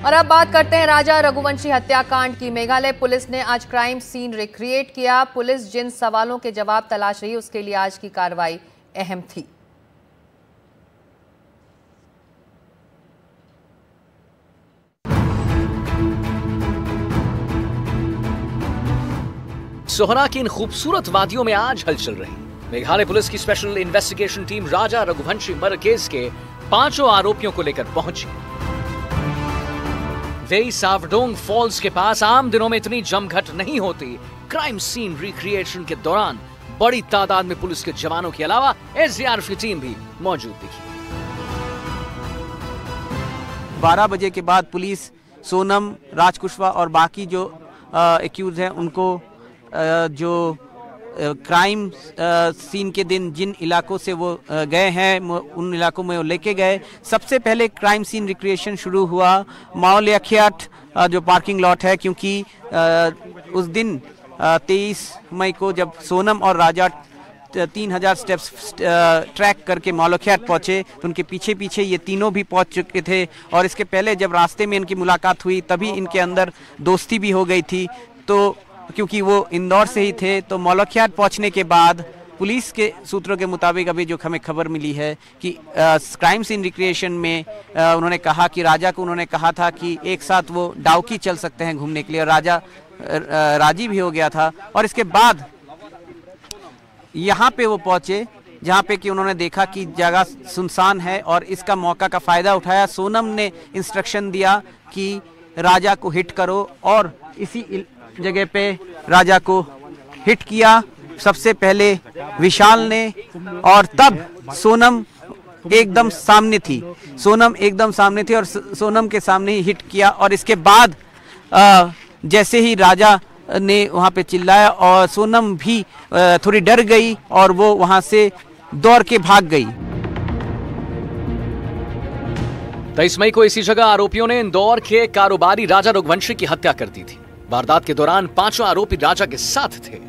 और अब बात करते हैं राजा रघुवंशी हत्याकांड की। मेघालय पुलिस ने आज क्राइम सीन रिक्रिएट किया। पुलिस जिन सवालों के जवाब तलाश रही उसके लिए आज की कार्रवाई अहम थी। सोहना की इन खूबसूरत वादियों में आज हलचल रही। मेघालय पुलिस की स्पेशल इन्वेस्टिगेशन टीम राजा रघुवंशी मर्डर केस के 5 आरोपियों को लेकर पहुंची। वे सावडोंग फॉल्स के पास आम दिनों में इतनी जमघट नहीं होती। क्राइम सीन रिक्रिएशन के दौरान बड़ी तादाद में पुलिस के जवानों के अलावा एसडीआरएफ की टीम भी मौजूद दिखी। 12 बजे के बाद पुलिस सोनम, राज कुशवाहा और बाकी जो एक्यूज हैं उनको जो क्राइम सीन के दिन जिन इलाकों से वो गए हैं उन इलाकों में वो लेके गए। सबसे पहले क्राइम सीन रिक्रिएशन शुरू हुआ माओलियाखियाट जो पार्किंग लॉट है, क्योंकि उस दिन 23 मई को जब सोनम और राजा 3000 स्टेप्स ट्रैक करके माओलियाखियाट पहुंचे तो उनके पीछे पीछे ये तीनों भी पहुंच चुके थे। और इसके पहले जब रास्ते में इनकी मुलाकात हुई तभी इनके अंदर दोस्ती भी हो गई थी। तो क्योंकि वो इंदौर से ही थे तो माओलियाखियाट पहुंचने के बाद पुलिस के सूत्रों के मुताबिक अभी जो हमें खबर मिली है कि क्राइम सीन रिक्रिएशन में उन्होंने कहा कि राजा को उन्होंने कहा था कि एक साथ वो डाउकी चल सकते हैं घूमने के लिए, और राजा राजी भी हो गया था। और इसके बाद यहाँ पे वो पहुंचे जहाँ पे कि उन्होंने देखा कि जगह सुनसान है और इसका मौका का फ़ायदा उठाया। सोनम ने इंस्ट्रक्शन दिया कि राजा को हिट करो और इसी जगह पे राजा को हिट किया सबसे पहले विशाल ने, और तब सोनम एकदम सामने थी। सोनम एकदम सामने थी और सोनम के सामने ही हिट किया। और इसके बाद जैसे ही राजा ने वहाँ पे चिल्लाया और सोनम भी थोड़ी डर गई और वो वहाँ से दौड़ के भाग गई। 23 मई को इसी जगह आरोपियों ने इंदौर के कारोबारी राजा रघुवंशी की हत्या कर दी थी। वारदात के दौरान 5 आरोपी राजा के साथ थे।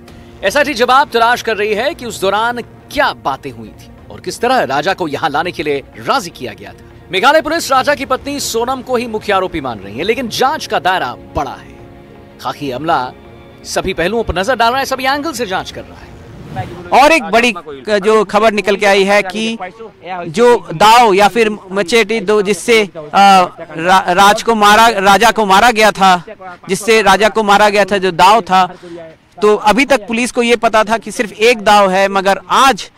एसआईटी जवाब तलाश कर रही है कि उस दौरान क्या बातें हुई थी और किस तरह राजा को यहां लाने के लिए राजी किया गया था। मेघालय पुलिस राजा की पत्नी सोनम को ही मुख्य आरोपी मान रही है, लेकिन जांच का दायरा बड़ा है। खाकी अमला सभी पहलुओं पर नजर डाल रहा है, सभी एंगल से जांच कर रहा है। और एक बड़ी जो खबर निकल के आई है कि जो दाव या फिर मचेटी दो जिससे राजा को मारा गया था, जिससे राजा को मारा गया था, जो दाव था, तो अभी तक पुलिस को ये पता था कि सिर्फ एक दाव है, मगर आज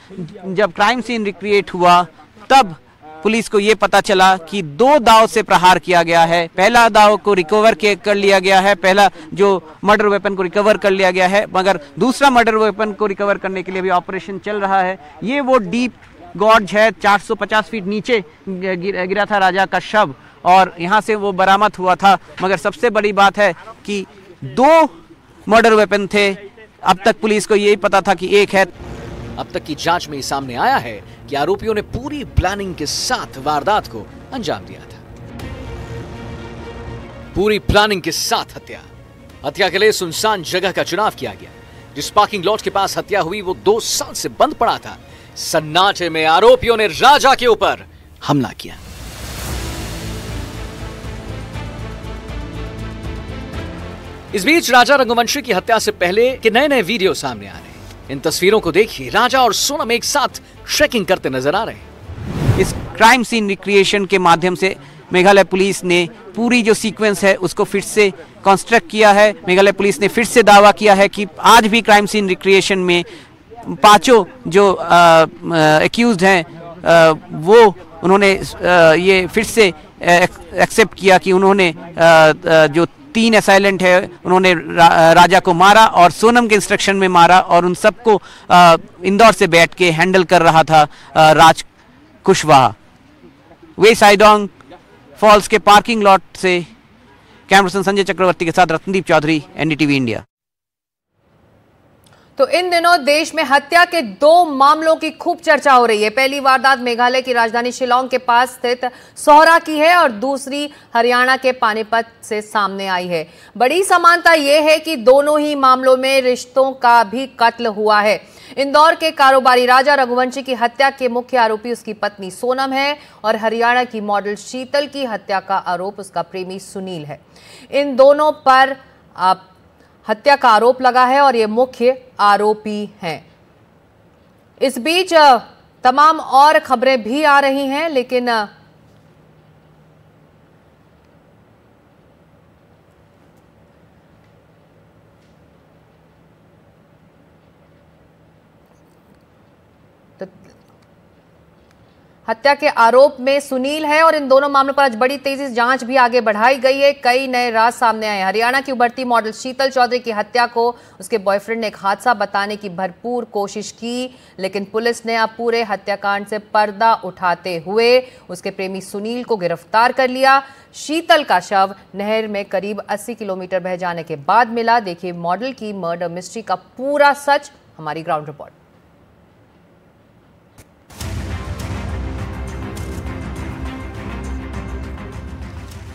जब क्राइम सीन रिक्रिएट हुआ तब पुलिस को ये पता चला कि 2 दाव से प्रहार किया गया है। पहला दाव को रिकवर कर लिया गया है, पहला जो मर्डर वेपन को रिकवर कर लिया गया है, मगर दूसरा मर्डर वेपन को रिकवर करने के लिए भी ऑपरेशन चल रहा है। ये वो डीप गॉर्ज है, 450 फीट नीचे गिरा था राजा का शव और यहाँ से वो बरामद हुआ था। मगर सबसे बड़ी बात है कि 2 मर्डर वेपन थे। अब तक पुलिस को यही पता था कि एक है। अब तक की जांच में ये सामने आया है कि आरोपियों ने पूरी प्लानिंग के साथ वारदात को अंजाम दिया था। पूरी प्लानिंग के साथ हत्या के लिए सुनसान जगह का चुनाव किया गया। जिस पार्किंग लॉट के पास हत्या हुई वो 2 साल से बंद पड़ा था। सन्नाटे में आरोपियों ने राजा के ऊपर हमला किया। इस बीच राजा रघुवंशी की हत्या से पहले के नए वीडियो सामने आ रहे हैं। इन तस्वीरों को देखिए, राजा और सोनम एक साथ ट्रैकिंग करते नजर आ रहे हैं। इस क्राइम सीन रिक्रिएशन के माध्यम से मेघालय पुलिस ने पूरी जो सीक्वेंस है उसको फिर से कंस्ट्रक्ट किया है। मेघालय पुलिस ने फिर से दावा किया है कि आज भी क्राइम सीन रिक्रिएशन में 5 जो एक्यूज्ड हैं वो उन्होंने ये फिर से एक्सेप्ट किया कि उन्होंने जो 3 असाइलेंट है उन्होंने राजा को मारा और सोनम के इंस्ट्रक्शन में मारा, और उन सबको इंदौर से बैठ के हैंडल कर रहा था राज कुशवाहा। वे साइडोंग फॉल्स के पार्किंग लॉट से कैमरा पर्सन संजय चक्रवर्ती के साथ रत्नदीप चौधरी, एनडीटीवी इंडिया। तो इन दिनों देश में हत्या के 2 मामलों की खूब चर्चा हो रही है। पहली वारदात मेघालय की राजधानी शिलांग के पास स्थित सोहरा की है और दूसरी हरियाणा के पानीपत से सामने आई है। बड़ी समानता यह है कि दोनों ही मामलों में रिश्तों का भी कत्ल हुआ है। इंदौर के कारोबारी राजा रघुवंशी की हत्या के मुख्य आरोपी उसकी पत्नी सोनम है और हरियाणा की मॉडल शीतल की हत्या का आरोप उसका प्रेमी सुनील है। इन दोनों पर हत्या का आरोप लगा है और ये मुख्य आरोपी हैं। इस बीच तमाम और खबरें भी आ रही हैं, लेकिन हत्या के आरोप में सुनील है और इन दोनों मामलों पर आज बड़ी तेजी से जांच भी आगे बढ़ाई गई है। कई नए राज सामने आए। हरियाणा की उभरती मॉडल शीतल चौधरी की हत्या को उसके बॉयफ्रेंड ने एक हादसा बताने की भरपूर कोशिश की, लेकिन पुलिस ने अब पूरे हत्याकांड से पर्दा उठाते हुए उसके प्रेमी सुनील को गिरफ्तार कर लिया। शीतल का शव नहर में करीब 80 किलोमीटर बह जाने के बाद मिला। देखिए मॉडल की मर्डर मिस्ट्री का पूरा सच, हमारी ग्राउंड रिपोर्ट।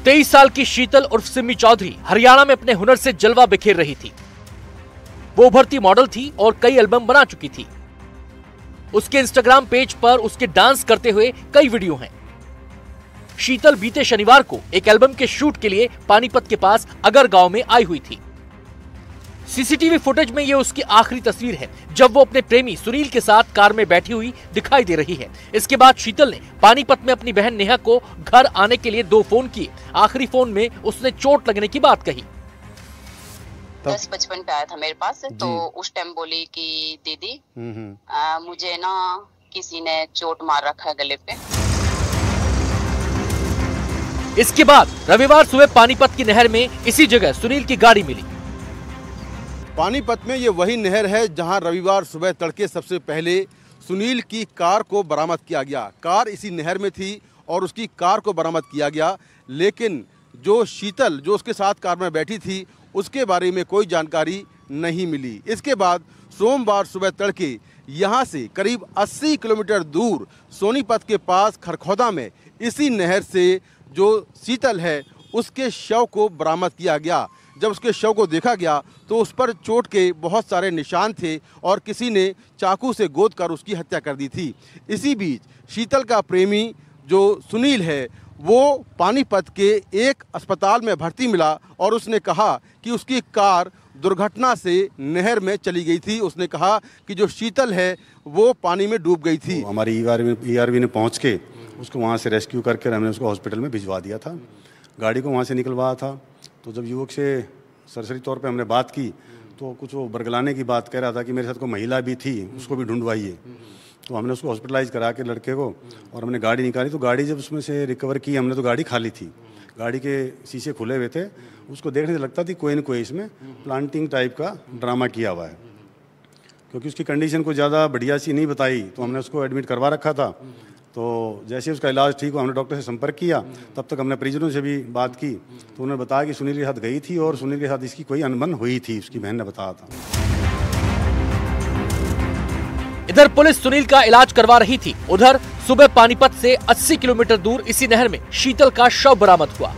23 साल की शीतल उर्फ सिमी चौधरी हरियाणा में अपने हुनर से जलवा बिखेर रही थी। वो उभरती मॉडल थी और कई एल्बम बना चुकी थी। उसके इंस्टाग्राम पेज पर उसके डांस करते हुए कई वीडियो हैं। शीतल बीते शनिवार को एक एल्बम के शूट के लिए पानीपत के पास अगर गांव में आई हुई थी। सीसीटीवी फुटेज में यह उसकी आखिरी तस्वीर है जब वो अपने प्रेमी सुनील के साथ कार में बैठी हुई दिखाई दे रही है। इसके बाद शीतल ने पानीपत में अपनी बहन नेहा को घर आने के लिए 2 फोन किए। आखिरी फोन में उसने चोट लगने की बात कही। 10:55 पे आया था मेरे पास, तो उस टाइम बोली कि दीदी मुझे ना किसी ने चोट मार रखा है गले पे। इसके बाद रविवार सुबह पानीपत की नहर में इसी जगह सुनील की गाड़ी मिली। पानीपत में ये वही नहर है जहां रविवार सुबह तड़के सबसे पहले सुनील की कार को बरामद किया गया। कार इसी नहर में थी और उसकी कार को बरामद किया गया, लेकिन जो शीतल जो उसके साथ कार में बैठी थी उसके बारे में कोई जानकारी नहीं मिली। इसके बाद सोमवार सुबह तड़के यहां से करीब 80 किलोमीटर दूर सोनीपत के पास खरखौदा में इसी नहर से जो शीतल है उसके शव को बरामद किया गया। जब उसके शव को देखा गया तो उस पर चोट के बहुत सारे निशान थे और किसी ने चाकू से गोद कर उसकी हत्या कर दी थी। इसी बीच शीतल का प्रेमी जो सुनील है वो पानीपत के एक अस्पताल में भर्ती मिला और उसने कहा कि उसकी कार दुर्घटना से नहर में चली गई थी। उसने कहा कि जो शीतल है वो पानी में डूब गई थी। हमारी ईआरवी ने पहुंच के उसको वहाँ से रेस्क्यू करके हमने उसको हॉस्पिटल में भिजवा दिया था। गाड़ी को वहाँ से निकलवाया था। तो जब युवक से सरसरी तौर पे हमने बात की तो कुछ वो बरगलाने की बात कह रहा था कि मेरे साथ कोई महिला भी थी, उसको भी ढूंढवाइए। तो हमने उसको हॉस्पिटलाइज करा के लड़के को और हमने गाड़ी निकाली। तो गाड़ी जब उसमें से रिकवर की हमने तो गाड़ी खाली थी, गाड़ी के शीशे खुले हुए थे। उसको देखने से लगता था कोई न कोई इसमें प्लांटिंग टाइप का ड्रामा किया हुआ है, क्योंकि उसकी कंडीशन को ज़्यादा बढ़िया सी नहीं बताई। तो हमने उसको एडमिट करवा रखा था। तो जैसे उसका इलाज ठीक हुआ हमने डॉक्टर से संपर्क किया। तब तक हमने परिजनों से भी बात की तो उन्होंने बताया कि सुनील के साथ गई थी और सुनील के साथ इसकी कोई अनबन हुई थी, उसकी बहन ने बताया था। इधर पुलिस सुनील का इलाज करवा रही थी। उधर सुबह पानीपत से 80 किलोमीटर दूर इसी नहर में शीतल का शव बरामद हुआ।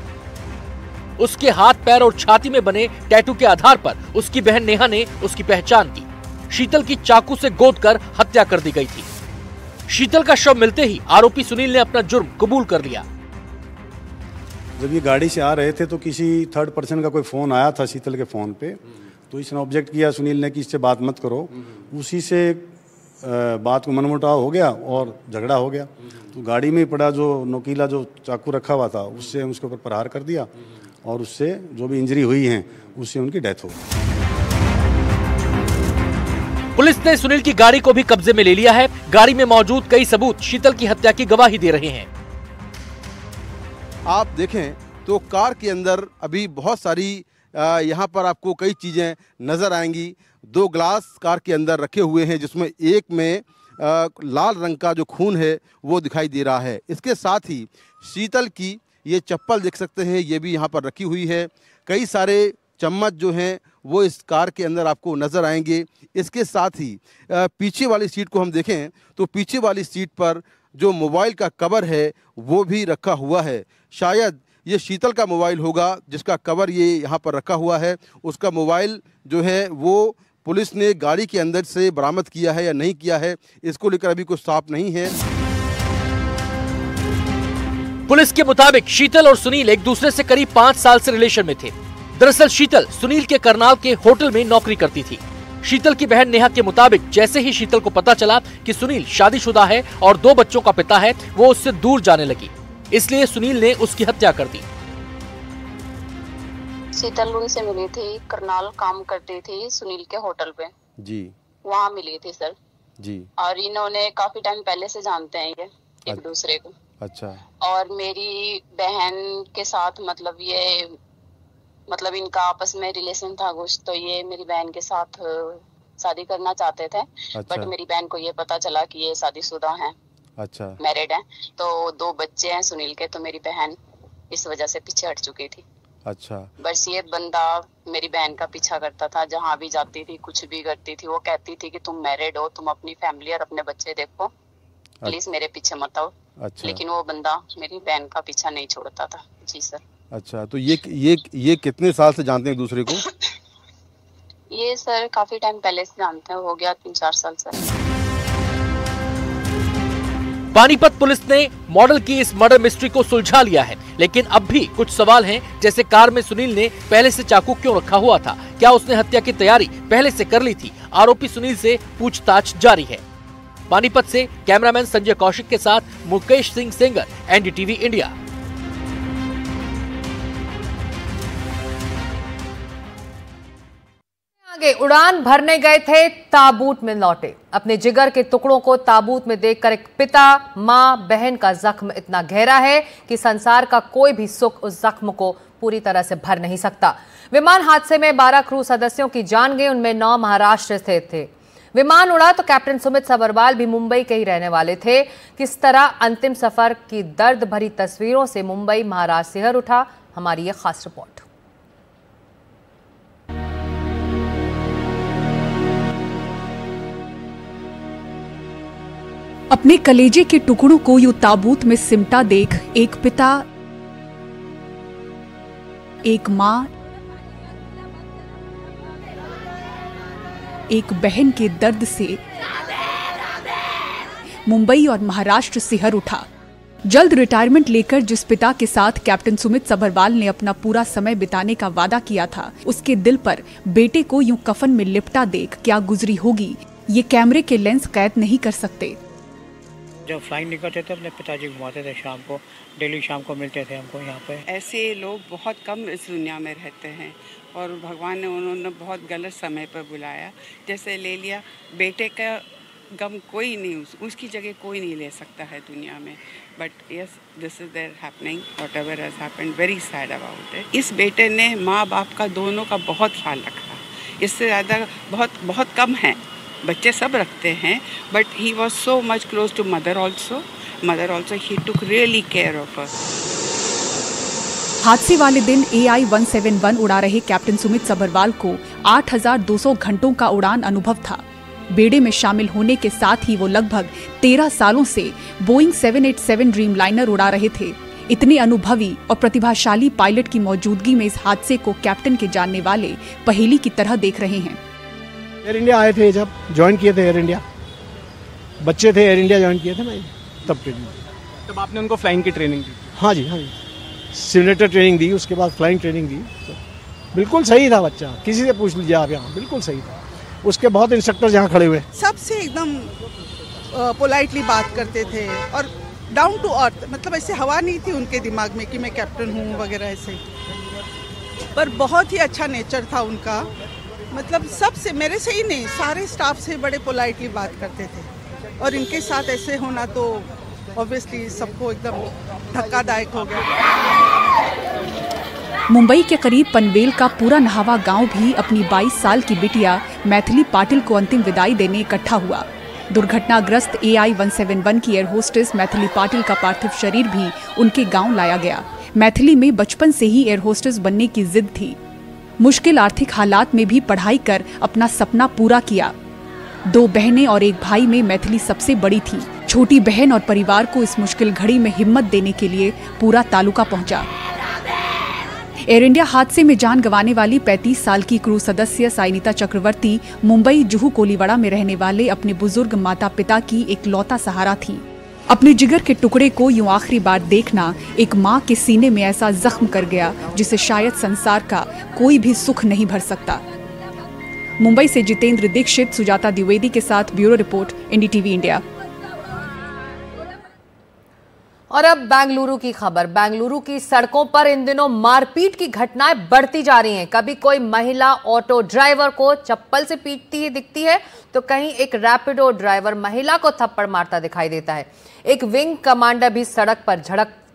उसके हाथ पैर और छाती में बने टैटू के आधार पर उसकी बहन नेहा ने उसकी पहचान की। शीतल की चाकू से गोद कर हत्या कर दी गई थी। शीतल का शव मिलते ही आरोपी सुनील ने अपना जुर्म कबूल कर लिया। जब ये गाड़ी से आ रहे थे तो किसी थर्ड पर्सन का कोई फ़ोन आया था शीतल के फ़ोन पे। तो इसने ऑब्जेक्ट किया सुनील ने कि इससे बात मत करो। उसी से बात को मनमुटाव हो गया और झगड़ा हो गया। तो गाड़ी में पड़ा जो नोकीला जो चाकू रखा हुआ था उससे उसके ऊपर प्रहार कर दिया और उससे जो भी इंजरी हुई है उससे उनकी डेथ हो गई। पुलिस ने सुनील की गाड़ी को भी कब्जे में ले लिया है। गाड़ी में मौजूद कई सबूत शीतल की हत्या की गवाही दे रहे हैं। आप देखें तो कार के अंदर अभी बहुत सारी यहाँ पर आपको कई चीज़ें नज़र आएंगी। 2 ग्लास कार के अंदर रखे हुए हैं जिसमें एक में लाल रंग का जो खून है वो दिखाई दे रहा है। इसके साथ ही शीतल की ये चप्पल देख सकते हैं, ये भी यहाँ पर रखी हुई है। कई सारे चम्मच जो हैं वो इस कार के अंदर आपको नज़र आएंगे। इसके साथ ही पीछे वाली सीट को हम देखें तो पीछे वाली सीट पर जो मोबाइल का कवर है वो भी रखा हुआ है। शायद ये शीतल का मोबाइल होगा जिसका कवर ये यहाँ पर रखा हुआ है। उसका मोबाइल जो है वो पुलिस ने गाड़ी के अंदर से बरामद किया है या नहीं किया है, इसको लेकर अभी कुछ साफ नहीं है। पुलिस के मुताबिक शीतल और सुनील एक दूसरे से करीब 5 साल से रिलेशन में थे। दरअसल शीतल सुनील के करनाल के होटल में नौकरी करती थी। शीतल की बहन नेहा के मुताबिक जैसे ही शीतल को पता चला कि सुनील शादीशुदा है और 2 बच्चों का पिता है, वो उससे दूर जाने लगी, इसलिए सुनील ने उसकी हत्या कर दी। शीतल उनसे मिली थी, करनाल काम करती थी सुनील के होटल पे जी, वहाँ मिली थी सर जी। और इन्होंने काफी टाइम पहले से जानते हैं ये एक दूसरे को। अच्छा। और मेरी बहन के साथ मतलब इनका आपस में रिलेशन था कुछ, तो ये मेरी बहन के साथ शादी करना चाहते थे। अच्छा। बट मेरी बहन को ये पता चला कि ये शादीशुदा हैं। अच्छा। मैरिड हैं, तो 2 बच्चे हैं सुनील के, तो मेरी बहन इस वजह से पीछे हट चुकी थी। अच्छा। बस ये बंदा मेरी बहन का पीछा करता था, जहाँ भी जाती थी कुछ भी करती थी। वो कहती थी कि तुम मैरिड हो, तुम अपनी फैमिली और अपने बच्चे देखो, प्लीज मेरे पीछे मत आओ। अच्छा। लेकिन वो बंदा मेरी बहन का पीछा नहीं छोड़ता था। जी सर। अच्छा, तो ये कितने साल से जानते हैं दूसरे को? ये सर काफी टाइम पहले से जानते हैं, हो गया 3-4 साल सर। पानीपत पुलिस ने मॉडल की इस मर्डर मिस्ट्री को सुलझा लिया है, लेकिन अब भी कुछ सवाल हैं, जैसे कार में सुनील ने पहले से चाकू क्यों रखा हुआ था, क्या उसने हत्या की तैयारी पहले से कर ली थी। आरोपी सुनील से पूछताछ जारी है। पानीपत से कैमरामैन संजय कौशिक के साथ मुकेश सिंह सेंगर, एनडीटीवी इंडिया। आगे उड़ान भरने गए थे, ताबूत में लौटे। अपने जिगर के टुकड़ों को ताबूत में देखकर एक पिता, मां, बहन का जख्म इतना गहरा है कि संसार का कोई भी सुख उस जख्म को पूरी तरह से भर नहीं सकता। विमान हादसे में 12 क्रू सदस्यों की जान गई, उनमें 9 महाराष्ट्र से थे। विमान उड़ा तो कैप्टन सुमित सभरवाल भी मुंबई के ही रहने वाले थे। किस तरह अंतिम सफर की दर्द भरी तस्वीरों से मुंबई महाराष्ट्र सिहर उठा, हमारी ये खास रिपोर्ट। अपने कलेजे के टुकड़ों को यूं ताबूत में सिमटा देख एक पिता, एक मां, एक बहन के दर्द से मुंबई और महाराष्ट्र सिहर उठा। जल्द रिटायरमेंट लेकर जिस पिता के साथ कैप्टन सुमित सभरवाल ने अपना पूरा समय बिताने का वादा किया था, उसके दिल पर बेटे को यूं कफन में लिपटा देख क्या गुजरी होगी, ये कैमरे के लेंस कैद नहीं कर सकते। जब फ्लाइट निकलते थे अपने पिताजी घुमाते थे, शाम को डेली शाम को मिलते थे हमको यहाँ पे। ऐसे लोग बहुत कम इस दुनिया में रहते हैं और भगवान ने उन्होंने बहुत गलत समय पर बुलाया। जैसे ले लिया बेटे का गम, कोई नहीं उसकी जगह कोई नहीं ले सकता है दुनिया में। But yes, this is there happening, whatever has happened, very sad about it. इस बेटे ने माँ बाप का दोनों का बहुत ख्याल रखा, इससे ज़्यादा बहुत कम है। बच्चे सब रखते हैं, but he was so much close to mother also he took really care of us. हादसे वाले दिन AI-171 उड़ा रहे कैप्टन सुमित सभरवाल को 8,200 घंटों का उड़ान अनुभव था। बेड़े में शामिल होने के साथ ही वो लगभग 13 सालों से बोइंग 787 ड्रीमलाइनर उड़ा रहे थे। इतने अनुभवी और प्रतिभाशाली पायलट की मौजूदगी में इस हादसे को कैप्टन के जानने वाले पहेली की तरह देख रहे हैं। एयर इंडिया आए थे, जब ज्वाइन किए थे एयर इंडिया, बच्चे थे, एयर इंडिया ज्वाइन किए थे ना, तब आपने उनको फ्लाइंग की ट्रेनिंग दी? हाँ जी, सिमुलेटर ट्रेनिंग दी, उसके बाद फ्लाइंग ट्रेनिंग दी। तो बिल्कुल सही था बच्चा, किसी से पूछ लीजिए आप, यहाँ बिल्कुल सही था। उसके बहुत इंस्ट्रक्टर यहाँ खड़े हुए, सबसे एकदम पोलाइटली बात करते थे और डाउन टू अर्थ, मतलब ऐसे हवा नहीं थी उनके दिमाग में कि मैं कैप्टन हूँ वगैरह ऐसे, पर बहुत ही अच्छा नेचर था उनका। मतलब सबसे, मेरे से ही नहीं, सारे स्टाफ से बड़े पोलाइटली बात करते थे और इनके साथ ऐसे होना तो ऑब्वियसली सबको एकदम धक्कादायक हो गया। मुंबई के करीब पनवेल का पूरा नहावा गांव भी अपनी 22 साल की बिटिया मैथिली पाटिल को अंतिम विदाई देने इकट्ठा हुआ। दुर्घटनाग्रस्त AI-171 की एयर होस्टेस मैथिली पाटिल का पार्थिव शरीर भी उनके गांव लाया गया। मैथिली में बचपन से ही एयर होस्टेस बनने की जिद थी। मुश्किल आर्थिक हालात में भी पढ़ाई कर अपना सपना पूरा किया। 2 बहनें और 1 भाई में मैथिली सबसे बड़ी थी। छोटी बहन और परिवार को इस मुश्किल घड़ी में हिम्मत देने के लिए पूरा तालुका पहुंचा। एयर इंडिया हादसे में जान गंवाने वाली 35 साल की क्रू सदस्य साइनिता चक्रवर्ती मुंबई जुहू कोलीवाड़ा में रहने वाले अपने बुजुर्ग माता पिता की इकलौता सहारा थी। अपने जिगर के टुकड़े को यूं आखिरी बार देखना एक माँ के सीने में ऐसा जख्म कर गया जिसे शायद संसार का कोई भी सुख नहीं भर सकता। मुंबई से जितेंद्र दीक्षित, सुजाता द्विवेदी के साथ ब्यूरो रिपोर्ट, एनडीटीवी इंडिया। और अब बेंगलुरु की खबर। बेंगलुरु की सड़कों पर इन दिनों मारपीट की घटनाएं बढ़ती जा रही हैं। कभी कोई महिला ऑटो ड्राइवर को चप्पल से पीटती ही दिखती है, तो कहीं एक रैपिडो ड्राइवर महिला को थप्पड़ मारता दिखाई देता है। एक विंग कमांडर भी सड़क पर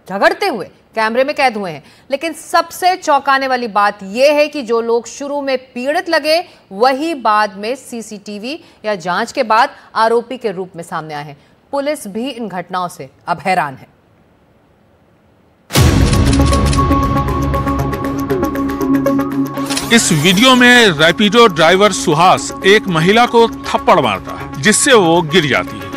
झगड़ते हुए कैमरे में कैद हुए हैं। लेकिन सबसे चौंकाने वाली बात यह है कि जो लोग शुरू में पीड़ित लगे, वही बाद में सीसीटीवी या जांच के बाद आरोपी के रूप में सामने आए हैं। पुलिस भी इन घटनाओं से अब हैरान है। इस वीडियो में रैपिडो ड्राइवर सुहास एक महिला को थप्पड़ मारता है, जिससे वो गिर जाती है।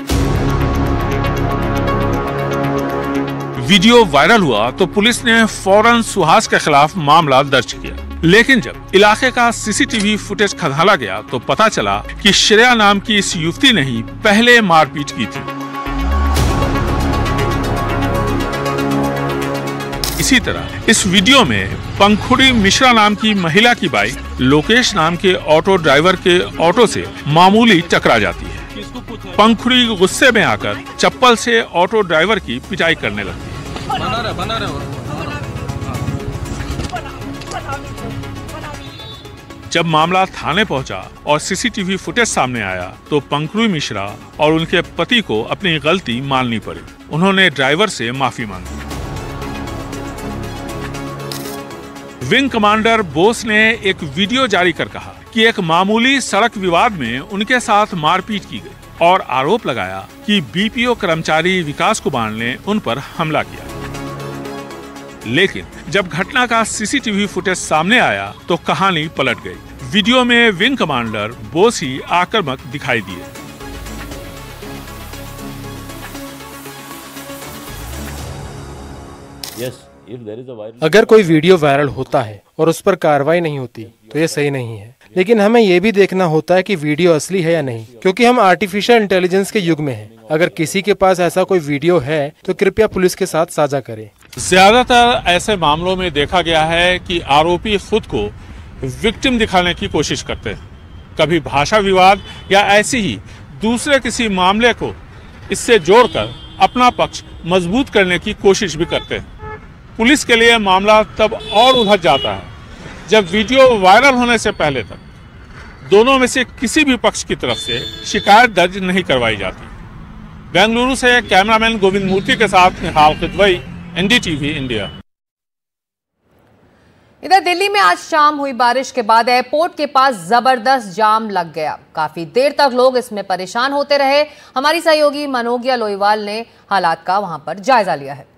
वीडियो वायरल हुआ तो पुलिस ने फौरन सुहास के खिलाफ मामला दर्ज किया। लेकिन जब इलाके का सीसीटीवी फुटेज खंगाला गया तो पता चला कि श्रेया नाम की इस युवती ने ही पहले मारपीट की थी। इसी तरह इस वीडियो में पंखुड़ी मिश्रा नाम की महिला की बाइक लोकेश नाम के ऑटो ड्राइवर के ऑटो से मामूली टकरा जाती है। पंखुड़ी गुस्से में आकर चप्पल से ऑटो ड्राइवर की पिटाई करने लगती है। जब मामला थाने पहुंचा और सीसीटीवी फुटेज सामने आया तो पंखुड़ी मिश्रा और उनके पति को अपनी गलती माननी पड़ी। उन्होंने ड्राइवर से माफी मांगी। विंग कमांडर बोस ने एक वीडियो जारी कर कहा कि एक मामूली सड़क विवाद में उनके साथ मारपीट की गई और आरोप लगाया कि बीपीओ कर्मचारी विकास कुमार ने उन पर हमला किया। लेकिन जब घटना का सीसीटीवी फुटेज सामने आया तो कहानी पलट गई। वीडियो में विंग कमांडर बोस ही आक्रामक दिखाई दिए। अगर कोई वीडियो वायरल होता है और उस पर कार्रवाई नहीं होती तो ये सही नहीं है। लेकिन हमें ये भी देखना होता है कि वीडियो असली है या नहीं, क्योंकि हम आर्टिफिशियल इंटेलिजेंस के युग में हैं। अगर किसी के पास ऐसा कोई वीडियो है तो कृपया पुलिस के साथ साझा करें। ज्यादातर ऐसे मामलों में देखा गया है कि आरोपी खुद को विक्टिम दिखाने की कोशिश करते हैं। कभी भाषा विवाद या ऐसी ही दूसरे किसी मामले को इससे जोड़कर अपना पक्ष मजबूत करने की कोशिश भी करते हैं। पुलिस के लिए मामला तब और उलझ जाता है जब वीडियो वायरल होने से पहले तक दोनों में से किसी भी पक्ष की तरफ से शिकायत दर्ज नहीं करवाई जाती। बेंगलुरु से कैमरामैन गोविंद मूर्ति के साथ निहाल किदवई, एनडीटीवी इंडिया। इधर दिल्ली में आज शाम हुई बारिश के बाद एयरपोर्ट के पास जबरदस्त जाम लग गया। काफी देर तक लोग इसमें परेशान होते रहे। हमारी सहयोगी मनोज्ञा लोईवाल ने हालात का वहां पर जायजा लिया है।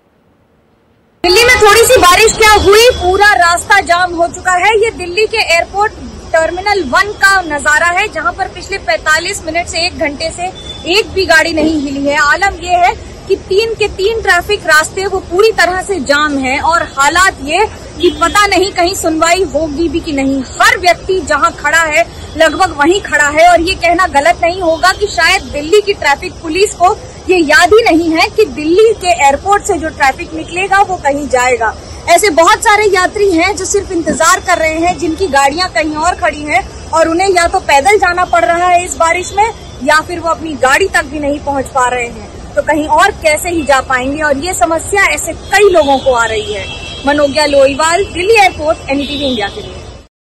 दिल्ली में थोड़ी सी बारिश क्या हुई, पूरा रास्ता जाम हो चुका है। ये दिल्ली के एयरपोर्ट टर्मिनल 1 का नजारा है, जहां पर पिछले 45 मिनट से 1 घंटे से एक भी गाड़ी नहीं हिली है। आलम यह है कि 3 के 3 ट्रैफिक रास्ते वो पूरी तरह से जाम है और हालात ये कि पता नहीं कहीं सुनवाई होगी भी कि नहीं। हर व्यक्ति जहां खड़ा है लगभग वहीं खड़ा है और ये कहना गलत नहीं होगा कि शायद दिल्ली की ट्रैफिक पुलिस को ये याद ही नहीं है कि दिल्ली के एयरपोर्ट से जो ट्रैफिक निकलेगा वो कहीं जाएगा। ऐसे बहुत सारे यात्री हैं जो सिर्फ इंतजार कर रहे हैं, जिनकी गाड़ियां कहीं और खड़ी हैं और उन्हें या तो पैदल जाना पड़ रहा है इस बारिश में या फिर वो अपनी गाड़ी तक भी नहीं पहुंच पा रहे हैं, तो कहीं और कैसे ही जा पाएंगे। और ये समस्या ऐसे कई लोगों को आ रही है। Manogya Loiwal, Delhi airport, NDTV India के लिए।